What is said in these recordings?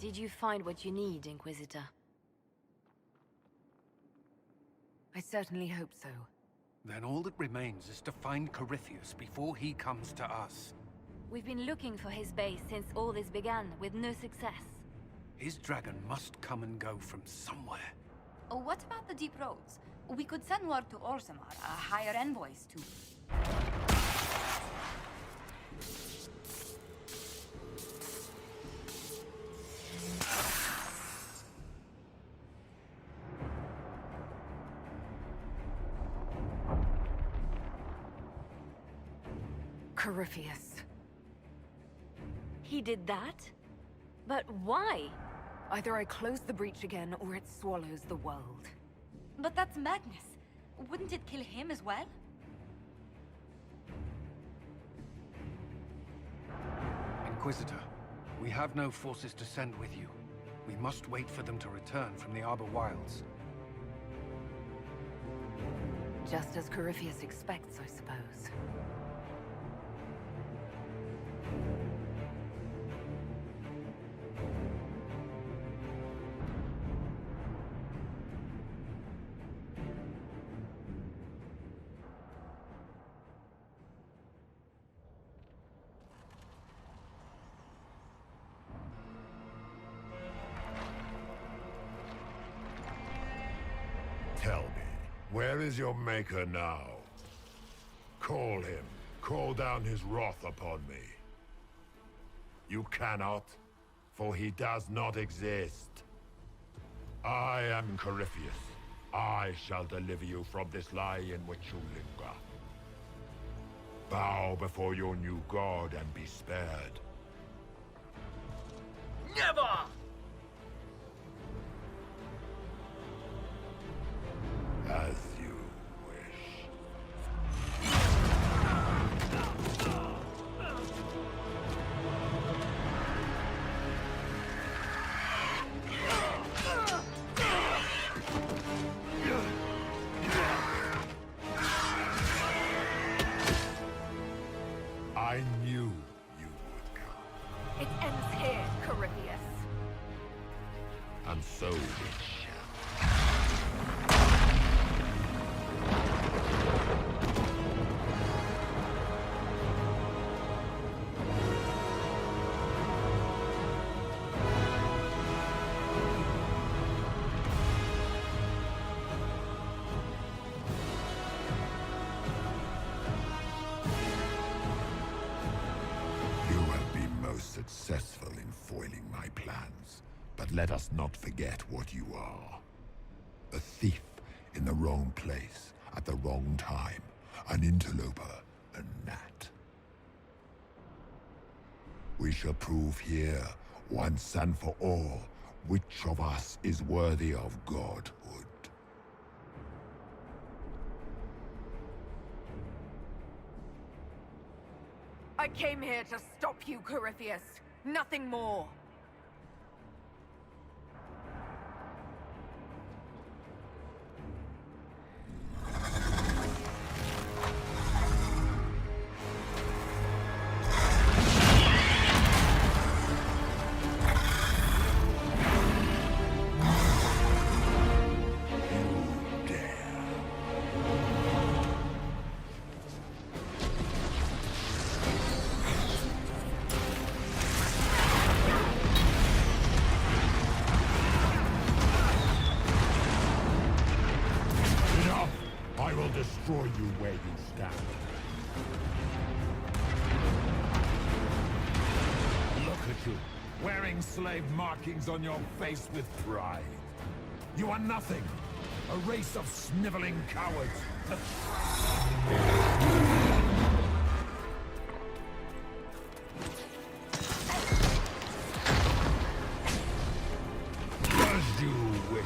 Did you find what you need, Inquisitor? I certainly hope so. Then all that remains is to find Corypheus before he comes to us. We've been looking for his base since all this began, with no success. His dragon must come and go from somewhere. Oh, what about the deep roads? We could send word to Orzammar, hire envoys to... Corypheus. He did that? But why? Either I close the breach again, or it swallows the world. But that's Magnus. Wouldn't it kill him as well? Inquisitor, we have no forces to send with you. We must wait for them to return from the Arbor Wilds. Just as Corypheus expects, I suppose. Tell me, where is your maker now? Call him. Call down his wrath upon me. You cannot, for he does not exist. I am Corypheus. I shall deliver you from this lie in which you linger. Bow before your new god and be spared. Never! As you wish. I knew you would come. It ends here, Corypheus. And so it shall. You have been most successful in foiling my plans, but let us not forget what you are. A thief in the wrong place at the wrong time, an interloper, a gnat. We shall prove here, once and for all, which of us is worthy of godhood. I came here to stop you, Corypheus. Nothing more. You dare. Enough! I will destroy you where you stand. Look at you, wearing slave markings on your face with pride. You are nothing. A race of sniveling cowards. As you wish.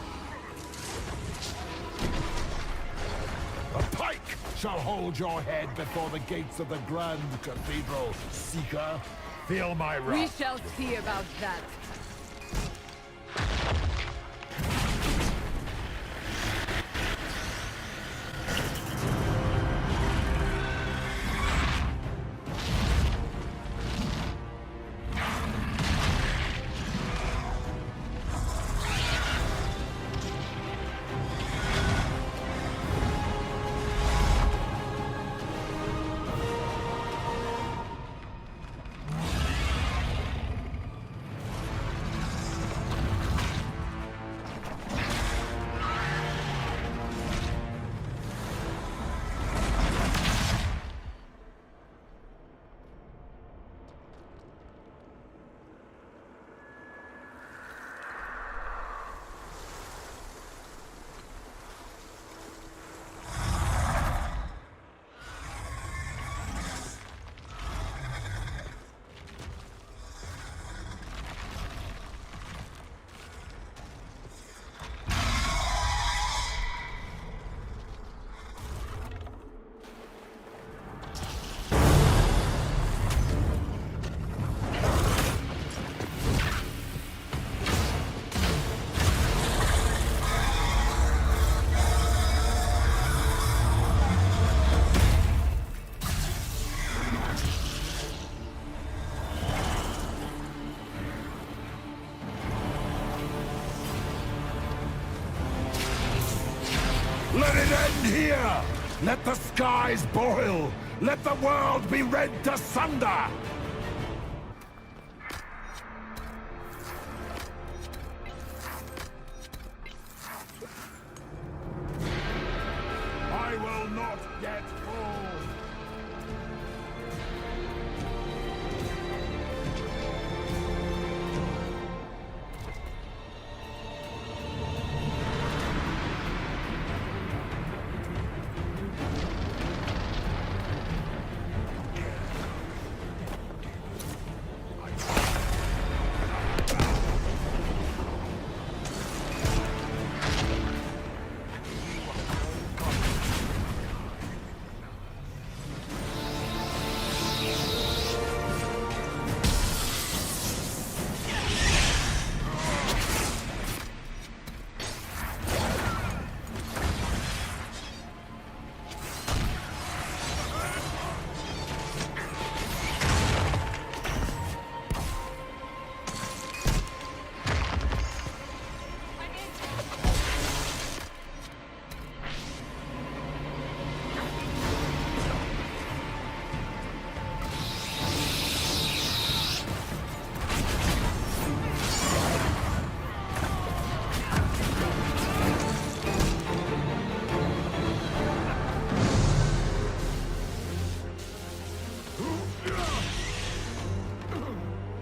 A pike shall hold your head before the gates of the Grand Cathedral, Seeker. Feel my wrath. We shall see about that. Let the skies boil! Let the world be rent asunder! I will not yet fall!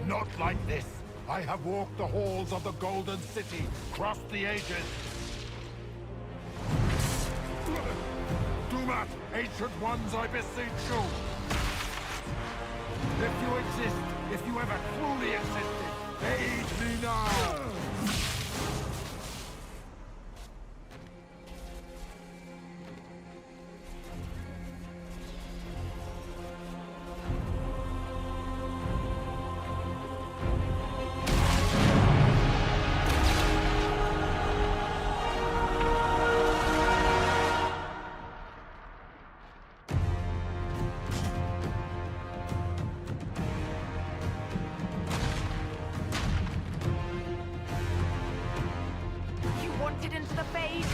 Not like this. I have walked the halls of the Golden City, crossed the ages. Dumat, ancient ones, I beseech you. If you exist, if you ever truly existed, aid me now! You wanted into the Fade?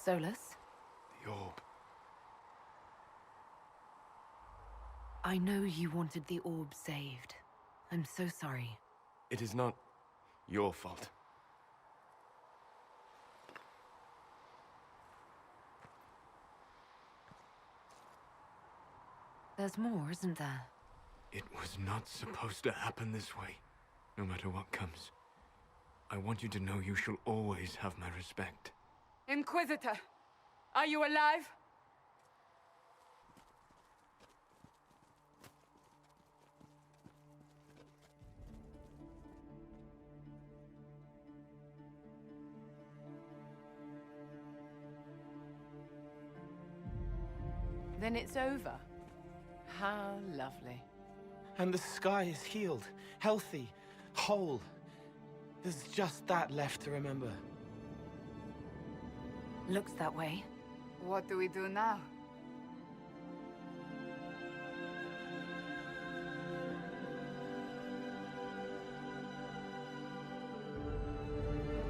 Solus, The orb. I know you wanted the orb saved. I'm so sorry. It is not your fault. There's more, isn't there? It was not supposed to happen this way, no matter what comes. I want you to know you shall always have my respect. Inquisitor, are you alive? Then it's over. How lovely. And the sky is healed, healthy, whole. There's just that left to remember. Looks that way. What do we do now?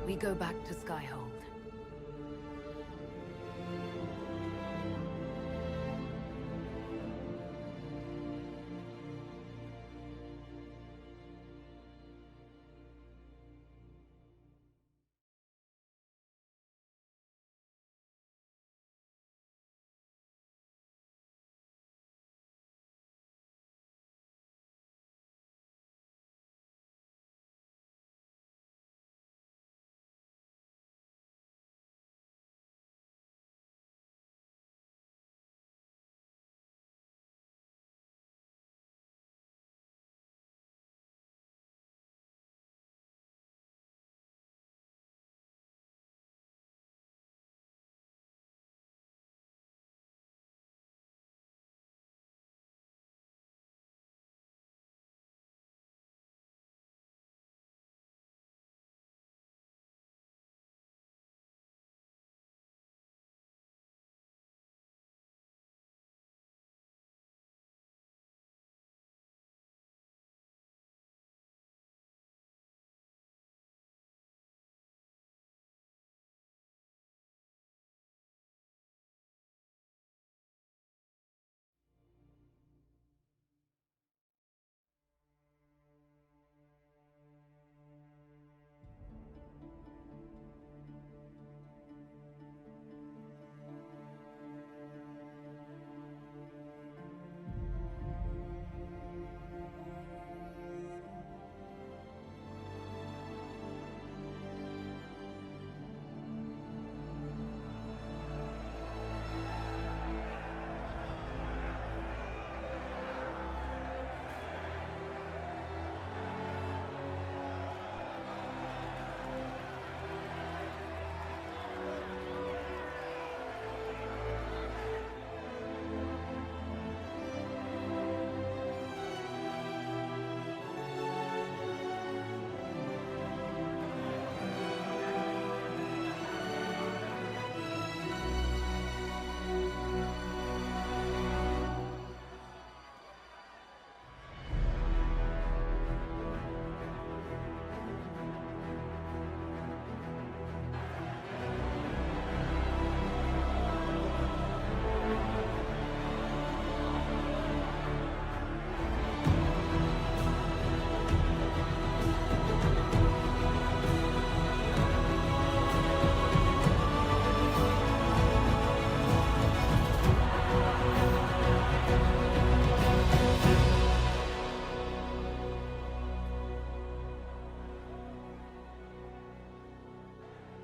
We go back to Skyhold.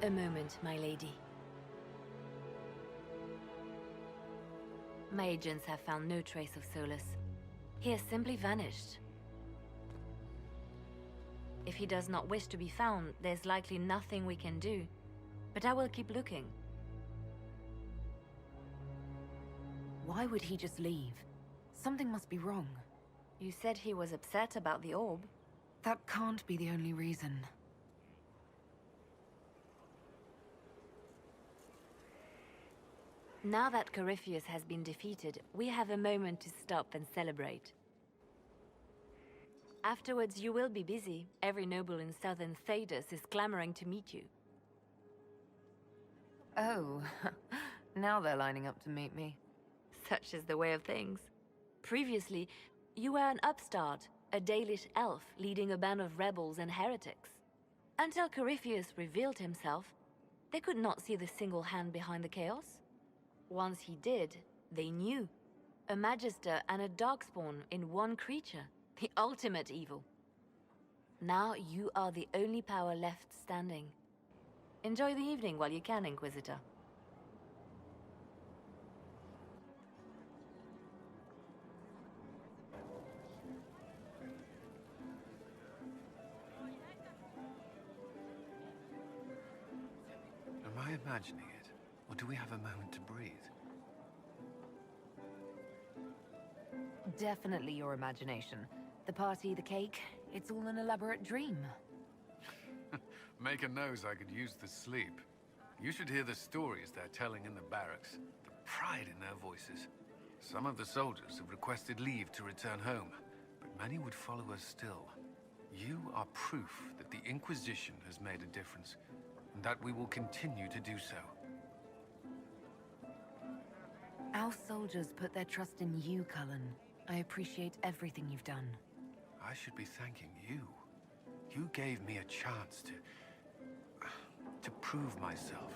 A moment, my lady. My agents have found no trace of Solus. He has simply vanished. If he does not wish to be found, there's likely nothing we can do. But I will keep looking. Why would he just leave? Something must be wrong. You said he was upset about the orb. That can't be the only reason. Now that Corypheus has been defeated, we have a moment to stop and celebrate. Afterwards, you will be busy. Every noble in southern Thedas is clamoring to meet you. Oh, now they're lining up to meet me. Such is the way of things. Previously, you were an upstart, a Dalish elf leading a band of rebels and heretics. Until Corypheus revealed himself, they could not see the single hand behind the chaos. Once he did, they knew. A Magister and a Darkspawn in one creature. The ultimate evil. Now you are the only power left standing. Enjoy the evening while you can, Inquisitor. Am I imagining it? Or do we have a moment to breathe? Definitely your imagination. The party, the cake, it's all an elaborate dream. Maker knows I could use the sleep. You should hear the stories they're telling in the barracks. The pride in their voices. Some of the soldiers have requested leave to return home, but many would follow us still. You are proof that the Inquisition has made a difference, and that we will continue to do so. Our soldiers put their trust in you, Cullen. I appreciate everything you've done. I should be thanking you. You gave me a chance to prove myself.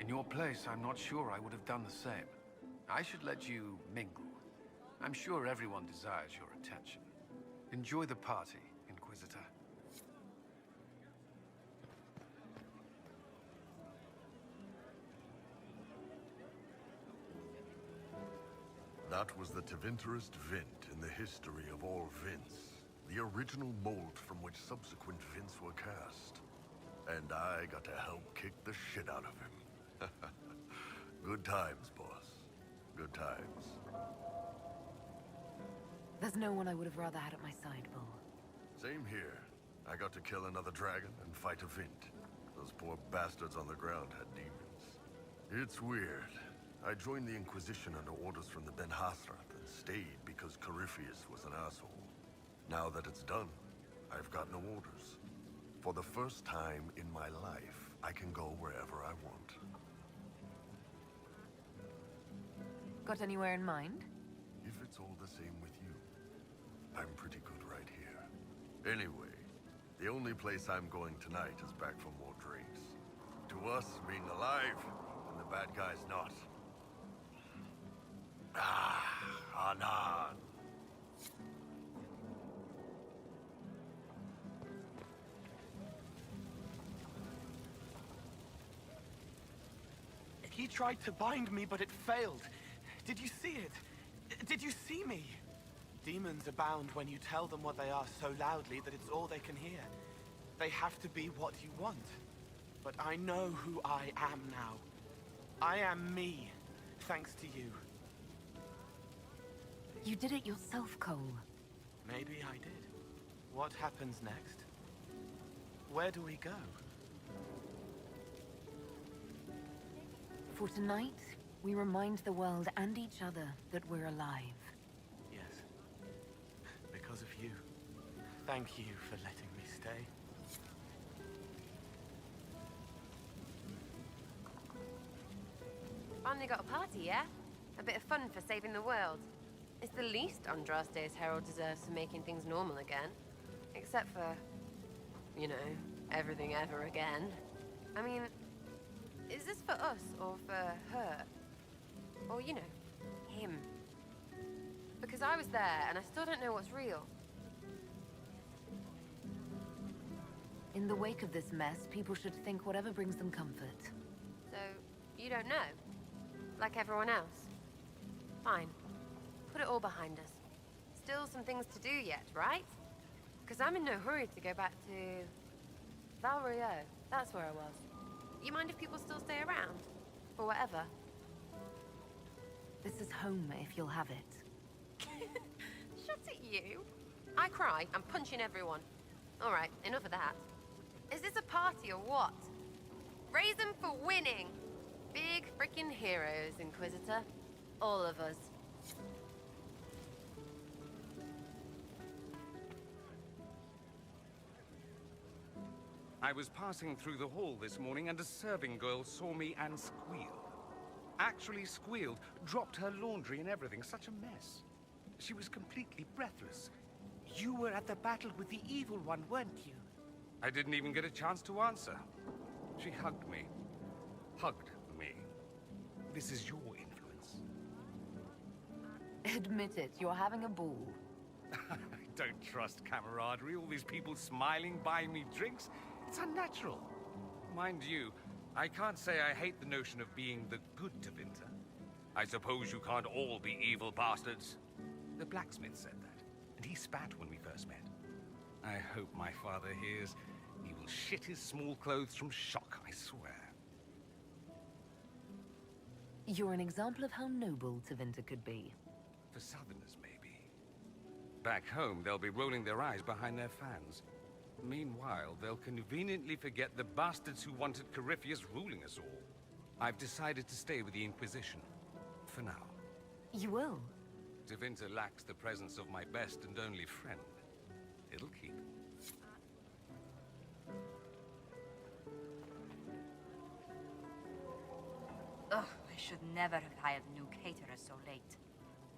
In your place, I'm not sure I would have done the same. I should let you mingle. I'm sure everyone desires your attention. Enjoy the party, Inquisitor. That was the Tevinterest Vint in the history of all Vints. The original mold from which subsequent Vints were cast. And I got to help kick the shit out of him. Good times, boss. Good times. There's no one I would have rather had at my side, Bull. Same here. I got to kill another dragon and fight a Vint. Those poor bastards on the ground had demons. It's weird. I joined the Inquisition under orders from the Ben Hathrath and stayed because Corypheus was an asshole. Now that it's done, I've got no orders. For the first time in my life, I can go wherever I want. Got anywhere in mind? If it's all the same with you, I'm pretty good right here. Anyway, the only place I'm going tonight is back for more drinks. To us, being alive, and the bad guy's not. Anan. He tried to bind me, but it failed. Did you see it? Did you see me? Demons abound when you tell them what they are so loudly that it's all they can hear. They have to be what you want. But I know who I am now. I am me, thanks to you. You did it yourself, Cole. Maybe I did. What happens next? Where do we go? For tonight, we remind the world and each other that we're alive. Yes. Because of you. Thank you for letting me stay. Finally got a party, yeah? A bit of fun for saving the world. It's the least Andraste's Herald deserves for making things normal again. Except for, you know, everything ever again. I mean, is this for us or for her? Or, you know, him? Because I was there and I still don't know what's real. In the wake of this mess, people should think whatever brings them comfort. So, you don't know? Like everyone else? Fine. Put it all behind us. Still some things to do yet, right? Because I'm in no hurry to go back to... Val Royeaux. That's where I was. You mind if people still stay around? For whatever? This is home, if you'll have it. Shut it, you. I cry, I'm punching everyone. Alright, enough of that. Is this a party or what? Raise them for winning! Big freaking heroes, Inquisitor. All of us. I was passing through the hall this morning and a serving girl saw me and squealed. Actually squealed, dropped her laundry and everything. Such a mess. She was completely breathless. You were at the battle with the evil one, weren't you? I didn't even get a chance to answer. She hugged me. Hugged me. This is your influence. Admit it, you're having a ball. I don't trust camaraderie. All these people smiling, buying me drinks. It's unnatural. Mind you, I can't say I hate the notion of being the good Tevinter. I suppose you can't all be evil bastards. The blacksmith said that, and he spat when we first met. I hope my father hears. He will shit his small clothes from shock, I swear. You're an example of how noble Tevinter could be. For Southerners, maybe. Back home, they'll be rolling their eyes behind their fans. Meanwhile, they'll conveniently forget the bastards who wanted Corypheus ruling us all. I've decided to stay with the Inquisition. For now. You will? Tevinter lacks the presence of my best and only friend. It'll keep. Ugh, I should never have hired a new caterer so late.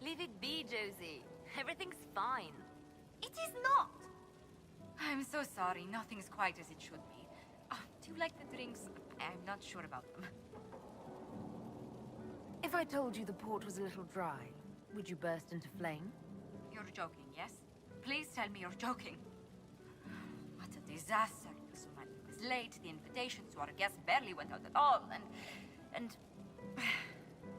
Leave it be, Josie. Everything's fine. It is not! I'm so sorry, nothing's quite as it should be. Do you like the drinks? I'm not sure about them. If I told you the port was a little dry, would you burst into flame? You're joking, yes? Please tell me you're joking. What a disaster. Somebody was late, the invitations to our guests barely went out at all, and...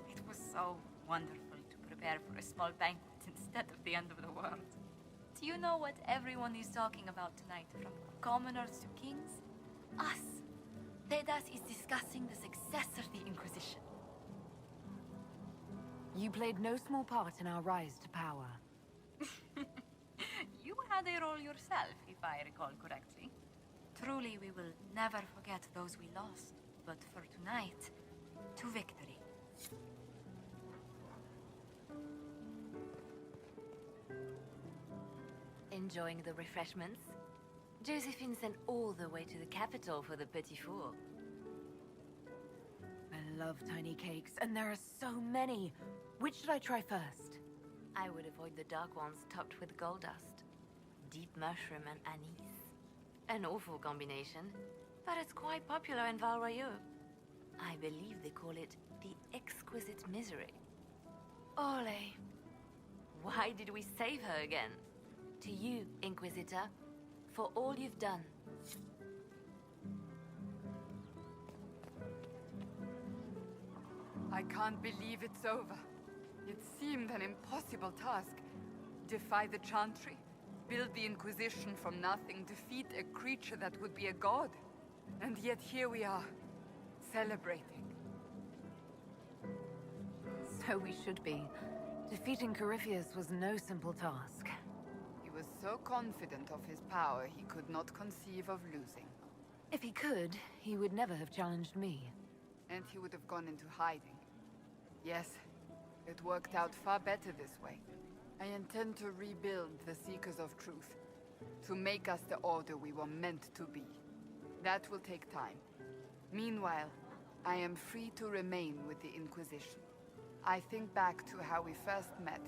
It was so wonderful to prepare for a small banquet instead of the end of the world. Do you know what everyone is talking about tonight, from commoners to kings? Us. Thedas is discussing the successor of the Inquisition. You played no small part in our rise to power. You had a role yourself, if I recall correctly. Truly, we will never forget those we lost. But for tonight, to victory. Enjoying the refreshments? Josephine sent all the way to the capital for the petit four. I love tiny cakes, and there are so many. Which should I try first? I would avoid the dark ones topped with gold dust. Deep mushroom and anise. An awful combination, but it's quite popular in Val Royeaux. I believe they call it the Exquisite Misery. Ole. Why did we save her again? To you, Inquisitor, for all you've done. I can't believe it's over. It seemed an impossible task. Defy the Chantry, build the Inquisition from nothing, defeat a creature that would be a god. And yet here we are, celebrating. So we should be. Defeating Corypheus was no simple task. He was so confident of his power, he could not conceive of losing. If he could, he would never have challenged me. And he would have gone into hiding. Yes, it worked out far better this way. I intend to rebuild the Seekers of Truth, to make us the Order we were meant to be. That will take time. Meanwhile, I am free to remain with the Inquisition. I think back to how we first met,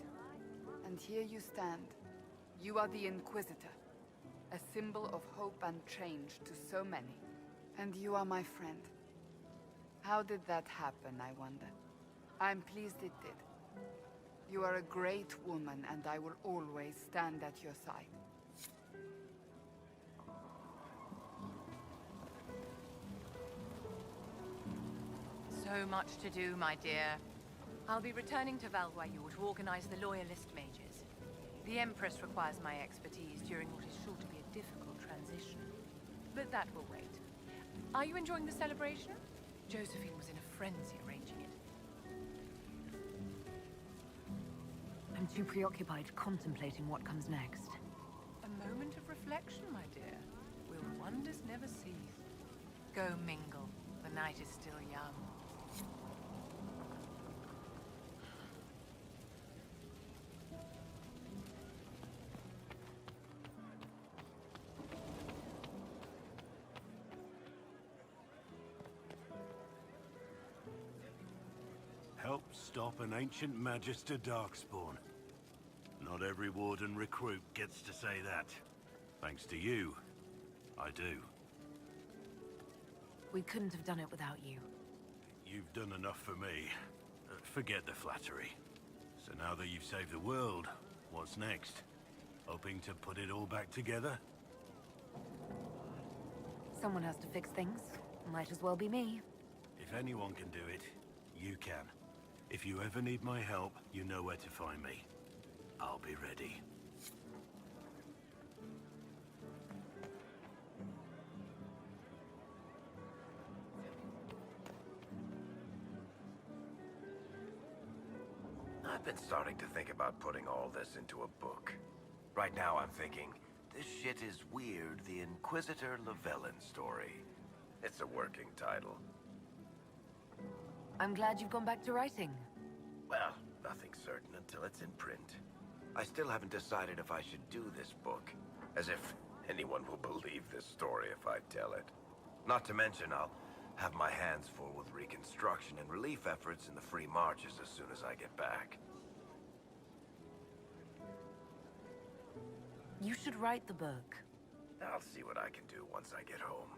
and here you stand. You are the Inquisitor, a symbol of hope and change to so many. And you are my friend. How did that happen, I wonder? I'm pleased it did. You are a great woman, and I will always stand at your side. so much to do, my dear. I'll be returning to Val Royeaux to organize the Loyalist mages. The Empress requires my expertise during what is sure to be a difficult transition. But that will wait. Are you enjoying the celebration? Josephine was in a frenzy arranging it. I'm too preoccupied contemplating what comes next. A moment of reflection, my dear. Will wonders never cease? Go mingle. The night is still young. Help stop an ancient Magister Darkspawn. Not every Warden recruit gets to say that. Thanks to you, I do. We couldn't have done it without you. You've done enough for me. Forget the flattery. So now that you've saved the world, what's next? Hoping to put it all back together? Someone has to fix things. Might as well be me. If anyone can do it, you can. If you ever need my help, you know where to find me. I'll be ready. I've been starting to think about putting all this into a book. Right now I'm thinking, this shit is weird, the Inquisitor Llewellyn story. It's a working title. I'm glad you've gone back to writing. Well, nothing's certain until it's in print. I still haven't decided if I should do this book. As if anyone will believe this story if I tell it. Not to mention, I'll have my hands full with reconstruction and relief efforts in the Free Marches as soon as I get back. You should write the book. I'll see what I can do once I get home.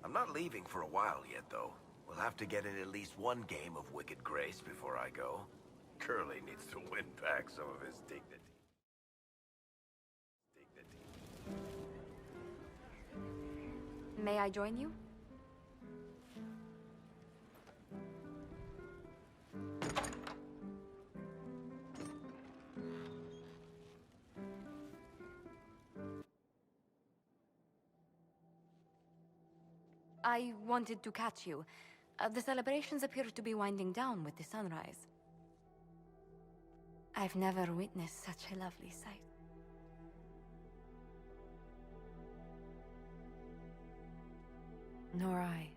I'm not leaving for a while yet, though. We'll have to get in at least one game of Wicked Grace before I go. Curly needs to win back some of his dignity. May I join you? I wanted to catch you. The celebrations appear to be winding down with the sunrise. I've never witnessed such a lovely sight. Nor I.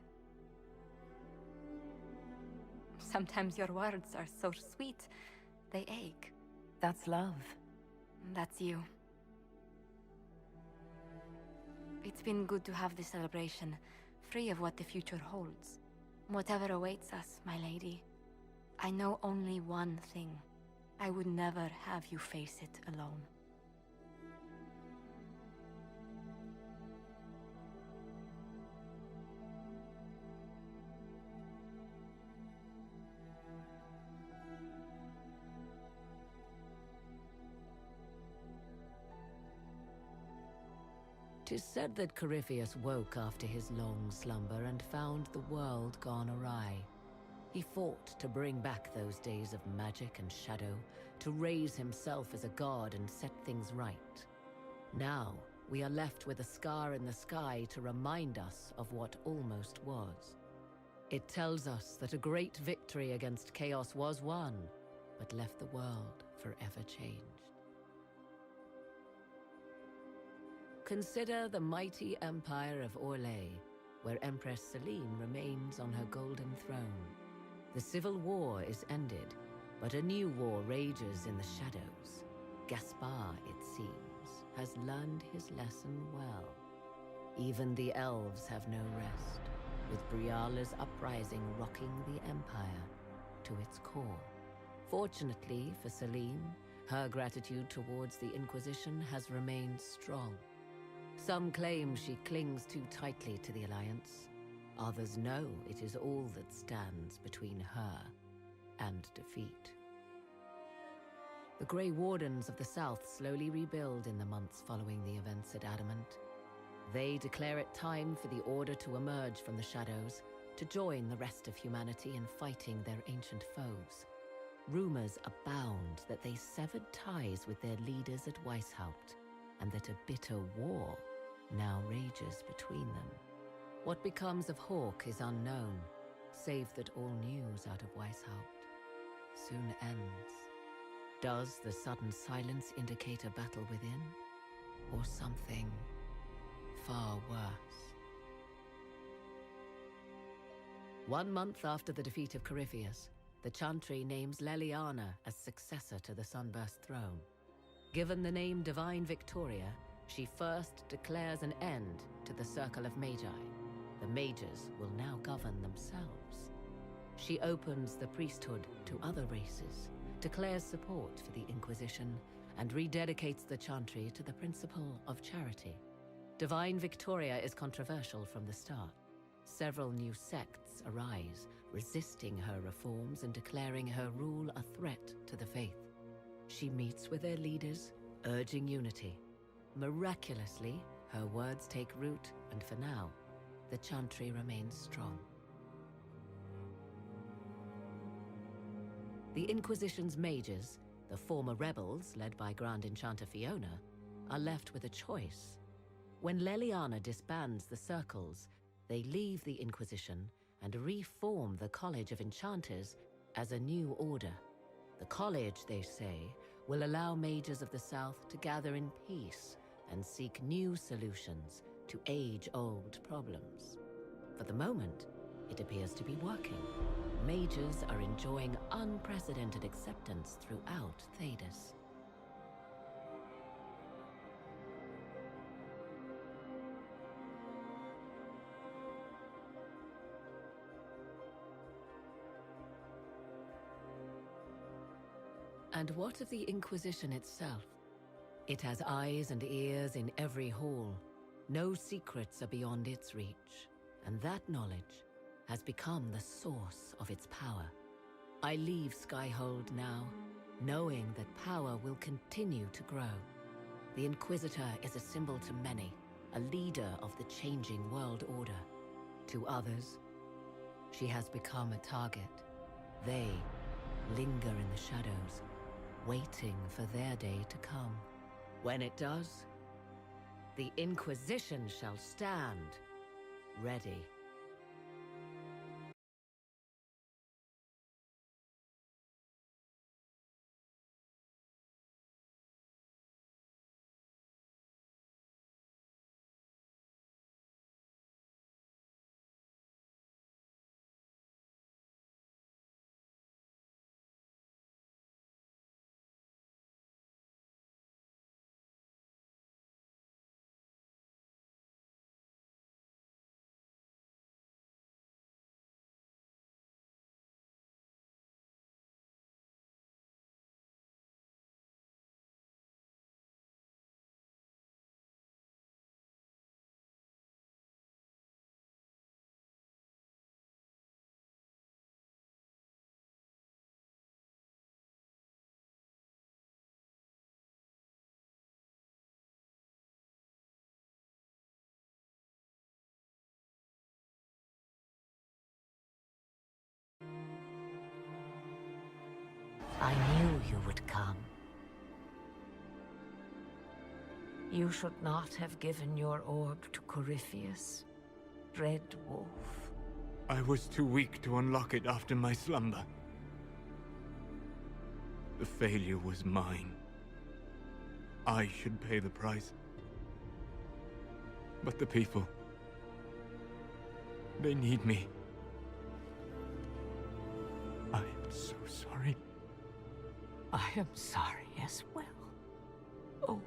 Sometimes your words are so sweet, they ache. That's love. That's you. It's been good to have this celebration, free of what the future holds. Whatever awaits us, my lady, I know only one thing. I would never have you face it alone. Tis said that Corypheus woke after his long slumber and found the world gone awry. He fought to bring back those days of magic and shadow, to raise himself as a god and set things right. Now, we are left with a scar in the sky to remind us of what almost was. It tells us that a great victory against chaos was won, but left the world forever changed. Consider the mighty empire of Orlais, where Empress Celine remains on her golden throne. The civil war is ended, but a new war rages in the shadows. Gaspard, it seems, has learned his lesson well. Even the elves have no rest, with Briala's uprising rocking the empire to its core. Fortunately for Celine, her gratitude towards the Inquisition has remained strong. Some claim she clings too tightly to the Alliance. Others know it is all that stands between her and defeat. The Grey Wardens of the South slowly rebuild in the months following the events at Adamant. They declare it time for the Order to emerge from the shadows, to join the rest of humanity in fighting their ancient foes. Rumors abound that they severed ties with their leaders at Weishaupt, and that a bitter war now rages between them. What becomes of Hawke is unknown, save that all news out of Weishaupt soon ends. Does the sudden silence indicate a battle within, or something far worse? 1 month after the defeat of Corypheus, the Chantry names Leliana as successor to the Sunburst throne. Given the name Divine Victoria, she first declares an end to the Circle of Magi. The mages will now govern themselves. She opens the priesthood to other races, declares support for the Inquisition, and rededicates the Chantry to the principle of charity. Divine Victoria is controversial from the start. Several new sects arise, resisting her reforms and declaring her rule a threat to the faith. She meets with their leaders, urging unity. Miraculously, her words take root, and for now, the Chantry remains strong. The Inquisition's mages, the former rebels led by Grand Enchanter Fiona, are left with a choice. When Leliana disbands the circles, they leave the Inquisition and reform the College of Enchanters as a new order. The college, they say, will allow mages of the South to gather in peace and seek new solutions to age-old problems. For the moment, it appears to be working. Mages are enjoying unprecedented acceptance throughout Thedas. And what of the Inquisition itself? It has eyes and ears in every hall. No secrets are beyond its reach, and that knowledge has become the source of its power. I leave Skyhold now, knowing that power will continue to grow. The Inquisitor is a symbol to many, a leader of the changing world order. To others, she has become a target. They linger in the shadows, waiting for their day to come. When it does, the Inquisition shall stand ready. I knew you would come. You should not have given your orb to Corypheus, Red Wolf. I was too weak to unlock it after my slumber. The failure was mine. I should pay the price. But the people... they need me. I am so sorry. I am sorry as well. Oh,